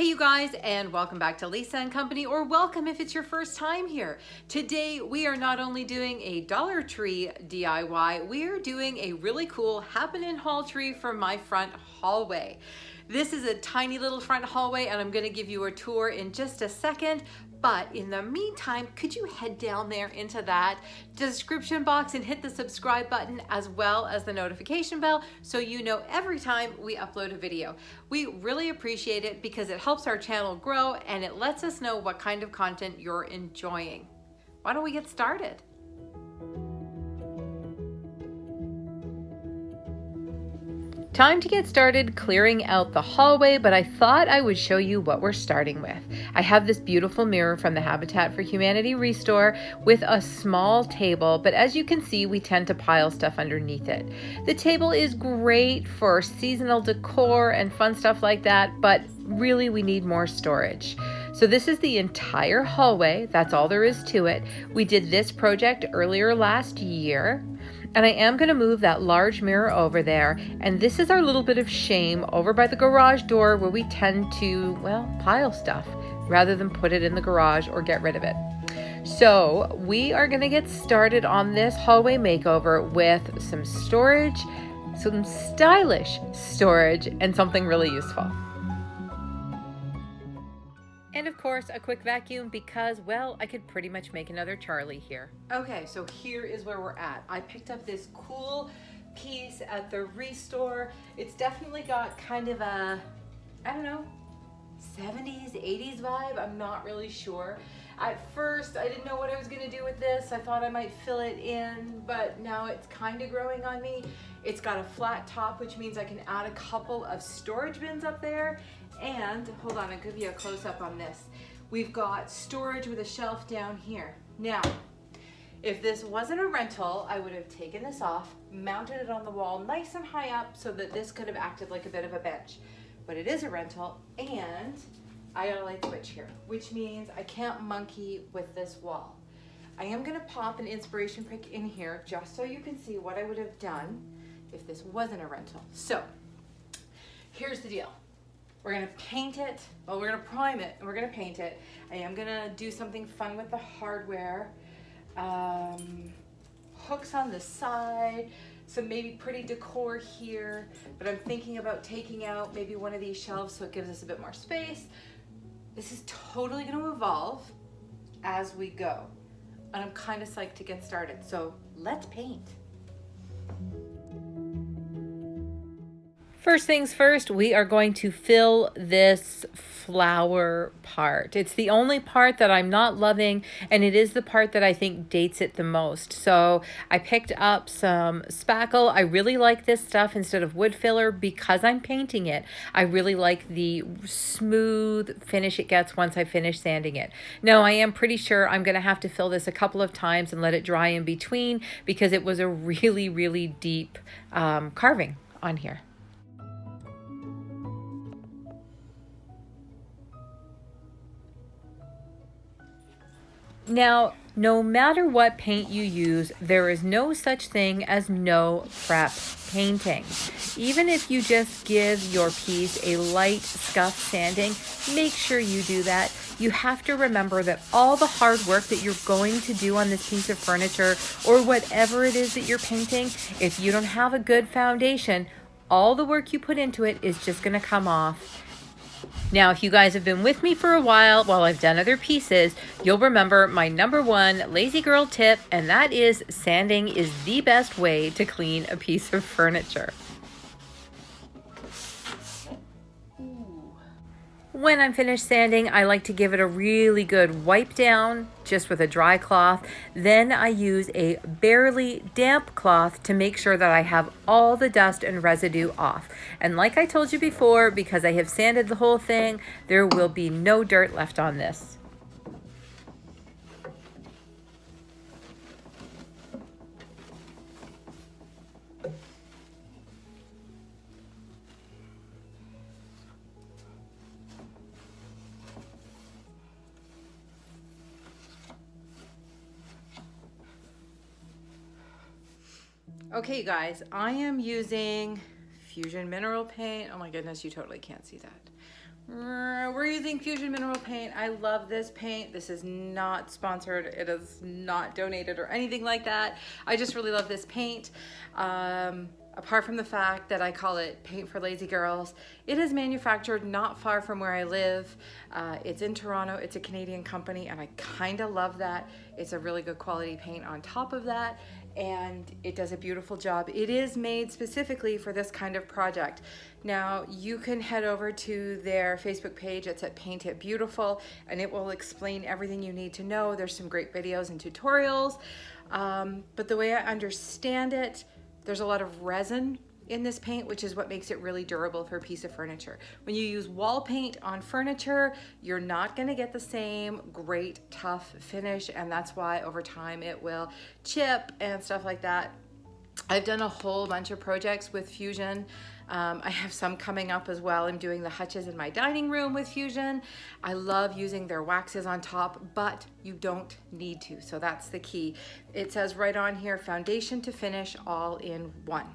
Hey you guys, and welcome back to Lisa and Company, or welcome if it's your first time here. Today we are not only doing a Dollar Tree DIY, we are doing a really cool happen-in haul tree for my front hallway. This is a tiny little front hallway and I'm going to give you a tour in just a second. But in the meantime, could you head down there into that description box and hit the subscribe button as well as the notification bell so you know every time we upload a video. We really appreciate it because it helps our channel grow and it lets us know what kind of content you're enjoying. Why don't we get started? Time to get started clearing out the hallway, but I thought I would show you what we're starting with. I have this beautiful mirror from the Habitat for Humanity Restore with a small table, but as you can see, we tend to pile stuff underneath it. The table is great for seasonal decor and fun stuff like that, but really we need more storage. So this is the entire hallway. That's all there is to it. We did this project earlier last year. And I am going to move that large mirror over there. And this is our little bit of shame over by the garage door where we tend to, well, pile stuff rather than put it in the garage or get rid of it. So we are going to get started on this hallway makeover with some storage, some stylish storage, and something really useful. And of course, a quick vacuum because, well, I could pretty much make another Charlie here. Okay, so here is where we're at. I picked up this cool piece at the Restore. It's definitely got kind of a, I don't know, 70s, 80s vibe. I'm not really sure. At first, I didn't know what I was gonna do with this. I thought I might fill it in, but now it's kind of growing on me. It's got a flat top, which means I can add a couple of storage bins up there. And hold on, I'll give you a close-up on this. We've got storage with a shelf down here. Now, if this wasn't a rental, I would have taken this off, mounted it on the wall nice and high up so that this could have acted like a bit of a bench. But it is a rental, and I got a light switch here, which means I can't monkey with this wall. I am gonna pop an inspiration pick in here just so you can see what I would have done if this wasn't a rental. So, here's the deal. We're gonna paint it, well, we're gonna prime it and we're gonna paint it. I am gonna do something fun with the hardware. Hooks on the side, some maybe pretty decor here, but I'm thinking about taking out maybe one of these shelves so it gives us a bit more space. This is totally gonna evolve as we go. And I'm kind of psyched to get started, so let's paint. First things first, we are going to fill this flower part. It's the only part that I'm not loving, and it is the part that I think dates it the most. So I picked up some spackle. I really like this stuff instead of wood filler because I'm painting it. I really like the smooth finish it gets once I finish sanding it. Now, I am pretty sure I'm going to have to fill this a couple of times and let it dry in between because it was a really, really deep carving on here. Now, no matter what paint you use, there is no such thing as no prep painting. Even if you just give your piece a light scuff sanding, make sure you do that. You have to remember that all the hard work that you're going to do on this piece of furniture or whatever it is that you're painting, if you don't have a good foundation, all the work you put into it is just going to come off. Now, if you guys have been with me for a while I've done other pieces, you'll remember my #1 lazy girl tip, and that is sanding is the best way to clean a piece of furniture. When I'm finished sanding, I like to give it a really good wipe down just with a dry cloth. Then I use a barely damp cloth to make sure that I have all the dust and residue off. And like I told you before, because I have sanded the whole thing, there will be no dirt left on this. Okay, you guys, I am using Fusion Mineral Paint. Oh my goodness, you totally can't see that. We're using Fusion Mineral Paint. I love this paint. This is not sponsored. It is not donated or anything like that. I just really love this paint. Apart from the fact that I call it Paint for Lazy Girls, it is manufactured not far from where I live. It's in Toronto. It's a Canadian company, and I kind of love that. It's a really good quality paint on top of that, and it does a beautiful job. It is made specifically for this kind of project. Now, you can head over to their Facebook page. It's at Paint It Beautiful, and it will explain everything you need to know. There's some great videos and tutorials, but the way I understand it, there's a lot of resin in this paint, which is what makes it really durable for a piece of furniture. When you use wall paint on furniture, you're not gonna get the same great tough finish, and that's why over time it will chip and stuff like that. I've done a whole bunch of projects with Fusion. I have some coming up as well. I'm doing the hutches in my dining room with Fusion. I love using their waxes on top, but you don't need to, so that's the key. It says right on here, foundation to finish, all in one.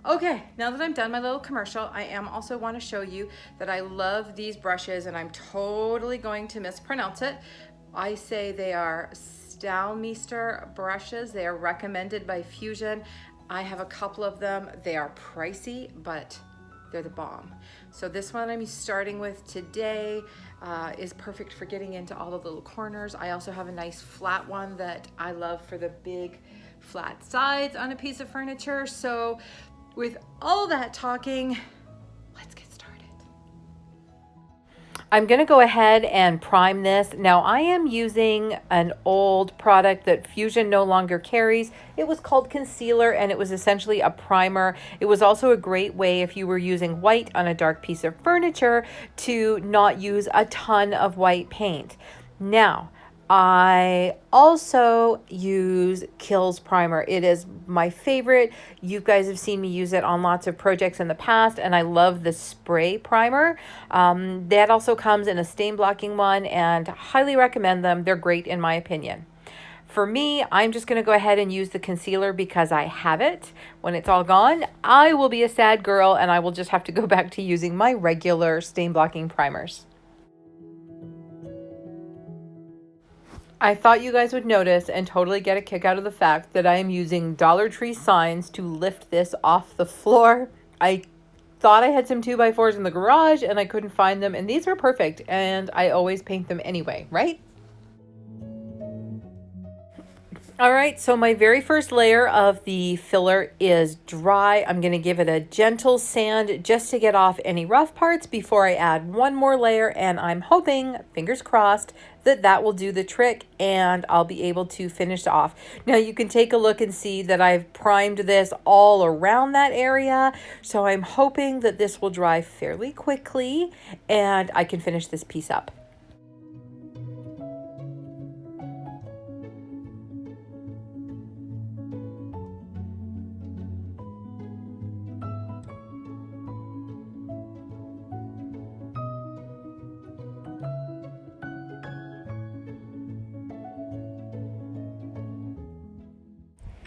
Okay, now that I'm done my little commercial, I also want to show you that I love these brushes, and I'm totally going to mispronounce it. I say they are Stahlmeister brushes. They are recommended by Fusion. I have a couple of them. They are pricey, but they're the bomb. So this one I'm starting with today is perfect for getting into all the little corners. I also have a nice flat one that I love for the big flat sides on a piece of furniture. So with all that talking, let's get started. I'm gonna go ahead and prime this. Now I am using an old product that Fusion no longer carries. It was called concealer, and it was essentially a primer. It was also a great way if you were using white on a dark piece of furniture to not use a ton of white paint. Now, I also use Kills primer. It is my favorite. You guys have seen me use it on lots of projects in the past, and I love the spray primer. That also comes in a stain blocking one, and highly recommend them. They're great in my opinion. For me, I'm just going to go ahead and use the concealer because I have it. When it's all gone, I will be a sad girl, and I will just have to go back to using my regular stain blocking primers. I thought you guys would notice and totally get a kick out of the fact that I am using Dollar Tree signs to lift this off the floor. I thought I had some 2x4s in the garage and I couldn't find them, and these are perfect, and I always paint them anyway, right? All right, so my very first layer of the filler is dry. I'm gonna give it a gentle sand just to get off any rough parts before I add one more layer, and I'm hoping, fingers crossed, that that will do the trick and I'll be able to finish off. Now you can take a look and see that I've primed this all around that area, so I'm hoping that this will dry fairly quickly and I can finish this piece up.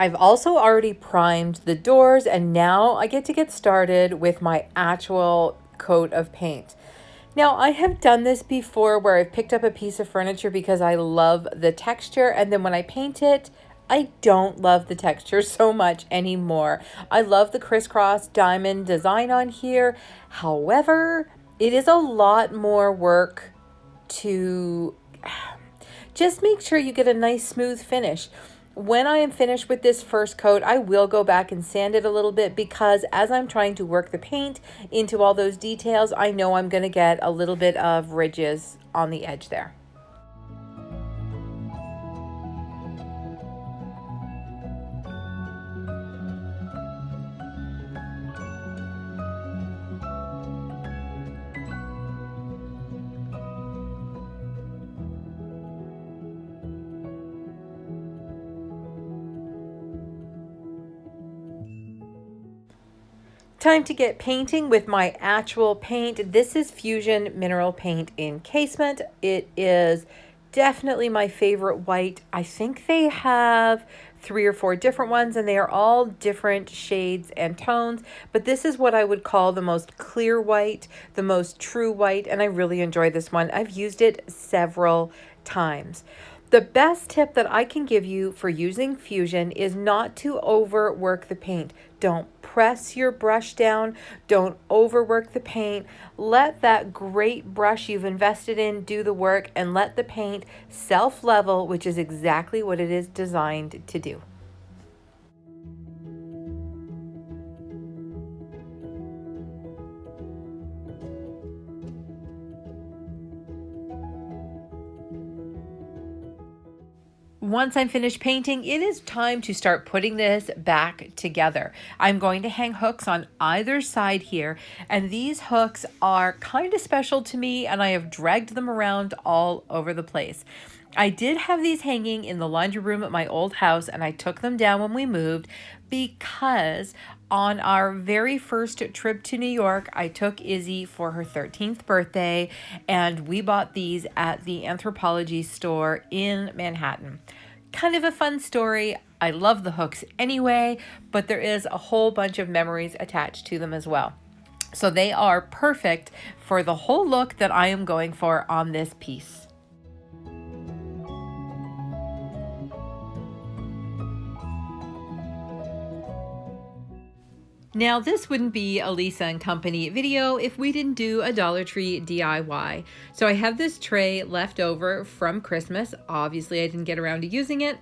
I've also already primed the doors, and now I get to get started with my actual coat of paint. Now, I have done this before where I've picked up a piece of furniture because I love the texture, and then when I paint it, I don't love the texture so much anymore. I love the crisscross diamond design on here. However, it is a lot more work to just make sure you get a nice smooth finish. When I am finished with this first coat, I will go back and sand it a little bit because as I'm trying to work the paint into all those details, I know I'm going to get a little bit of ridges on the edge there. Time to get painting with my actual paint. This is Fusion Mineral Paint Encasement. It is definitely my favorite white. I think they have 3 or 4 different ones, and they are all different shades and tones, but this is what I would call the most clear white, the most true white, and I really enjoy this one. I've used it several times. The best tip that I can give you for using Fusion is not to overwork the paint. Don't press your brush down. Don't overwork the paint. Let that great brush you've invested in do the work, and let the paint self-level, which is exactly what it is designed to do. Once I'm finished painting, it is time to start putting this back together. I'm going to hang hooks on either side here, and these hooks are kind of special to me, and I have dragged them around all over the place. I did have these hanging in the laundry room at my old house, and I took them down when we moved because on our very first trip to New York, I took Izzy for her 13th birthday, and we bought these at the Anthropology store in Manhattan. Kind of a fun story. I love the hooks anyway, but there is a whole bunch of memories attached to them as well. So they are perfect for the whole look that I am going for on this piece. Now, this wouldn't be a Lisa and Company video if we didn't do a Dollar Tree DIY. So I have this tray left over from Christmas. Obviously, I didn't get around to using it.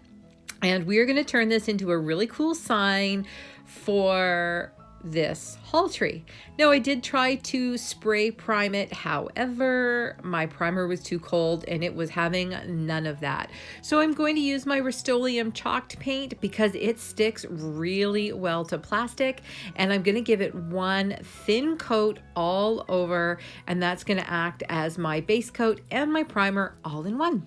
And we are going to turn this into a really cool sign for this haul tree. Now, I did try to spray prime it. However, my primer was too cold and it was having none of that. So I'm going to use my Rust-Oleum chalked paint because it sticks really well to plastic, and I'm going to give it one thin coat all over, and that's going to act as my base coat and my primer all in one.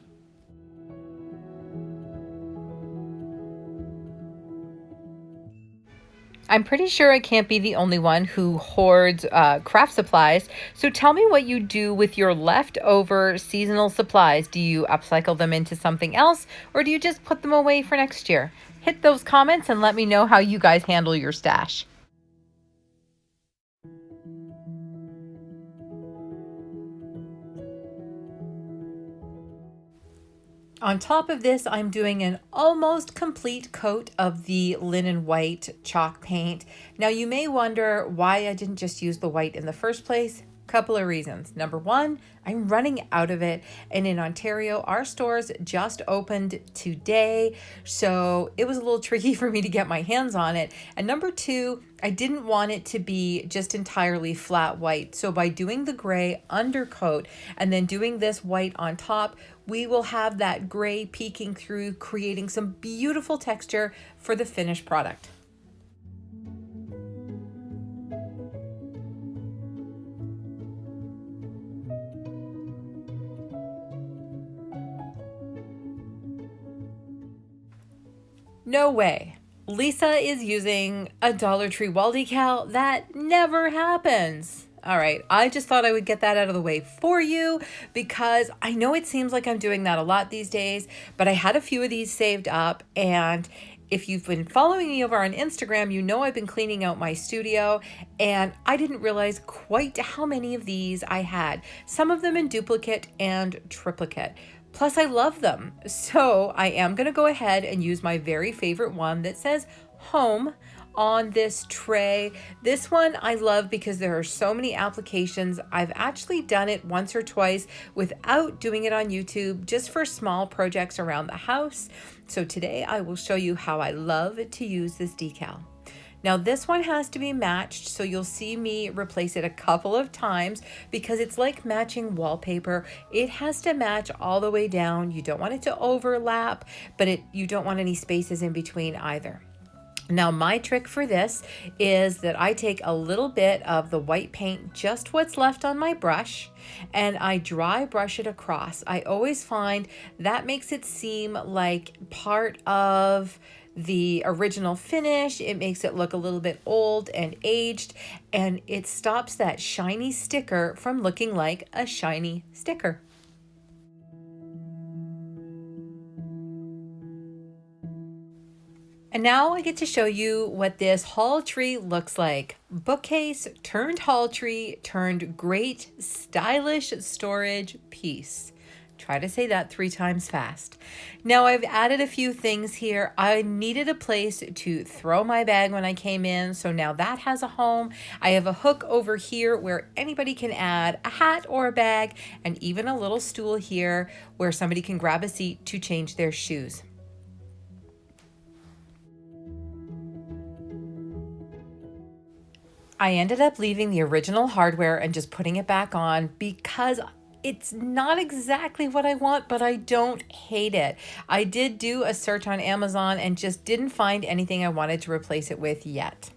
I'm pretty sure I can't be the only one who hoards craft supplies. So tell me what you do with your leftover seasonal supplies. Do you upcycle them into something else, or do you just put them away for next year? Hit those comments and let me know how you guys handle your stash. On top of this, I'm doing an almost complete coat of the linen white chalk paint. Now, you may wonder why I didn't just use the white in the first place. Couple of reasons. Number one, I'm running out of it, and in Ontario our stores just opened today, so it was a little tricky for me to get my hands on it. And number two, I didn't want it to be just entirely flat white, so by doing the gray undercoat and then doing this white on top, we will have that gray peeking through, creating some beautiful texture for the finished product. No way. Lisa is using a Dollar Tree wall decal. That never happens. All right, I just thought I would get that out of the way for you because I know it seems like I'm doing that a lot these days, but I had a few of these saved up, and if you've been following me over on Instagram, you know I've been cleaning out my studio, and I didn't realize quite how many of these I had. Some of them in duplicate and triplicate. Plus, I love them. So I am going to go ahead and use my very favorite one that says home on this tray. This one I love because there are so many applications. I've actually done it once or twice without doing it on YouTube, just for small projects around the house. So today I will show you how I love to use this decal. Now this one has to be matched, so you'll see me replace it a couple of times because it's like matching wallpaper. It has to match all the way down. You don't want it to overlap, but you don't want any spaces in between either. Now my trick for this is that I take a little bit of the white paint, just what's left on my brush, and I dry brush it across. I always find that makes it seem like part of the original finish. It makes it look a little bit old and aged, and it stops that shiny sticker from looking like a shiny sticker. And now I get to show you what this haul tree looks like. Bookcase turned haul tree turned great stylish storage piece. Try to say that 3 times fast. Now I've added a few things here. I needed a place to throw my bag when I came in, so now that has a home. I have a hook over here where anybody can add a hat or a bag, and even a little stool here where somebody can grab a seat to change their shoes. I ended up leaving the original hardware and just putting it back on because it's not exactly what I want, but I don't hate it. I did do a search on Amazon and just didn't find anything I wanted to replace it with yet.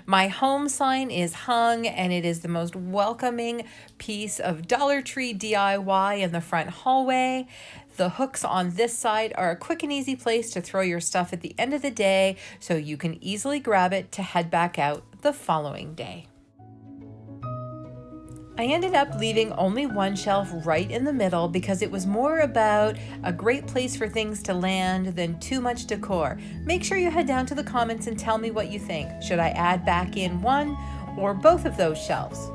My home sign is hung, and it is the most welcoming piece of Dollar Tree DIY in the front hallway. The hooks on this side are a quick and easy place to throw your stuff at the end of the day, so you can easily grab it to head back out the following day. I ended up leaving only one shelf right in the middle because it was more about a great place for things to land than too much decor. Make sure you head down to the comments and tell me what you think. Should I add back in one or both of those shelves?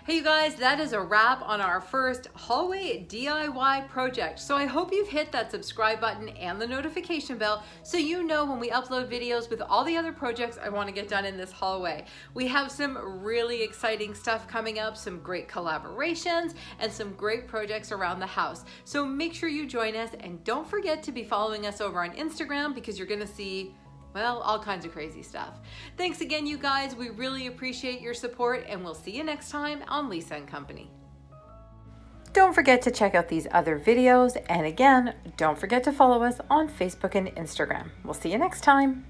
Hey you guys, that is a wrap on our first hallway DIY project. So I hope you've hit that subscribe button and the notification bell so you know when we upload videos with all the other projects I want to get done in this hallway. We have some really exciting stuff coming up, some great collaborations, and some great projects around the house. So make sure you join us, and don't forget to be following us over on Instagram because you're going to see, well, all kinds of crazy stuff. Thanks again, you guys. We really appreciate your support, and we'll see you next time on Lisa & Company. Don't forget to check out these other videos, and again, don't forget to follow us on Facebook and Instagram. We'll see you next time.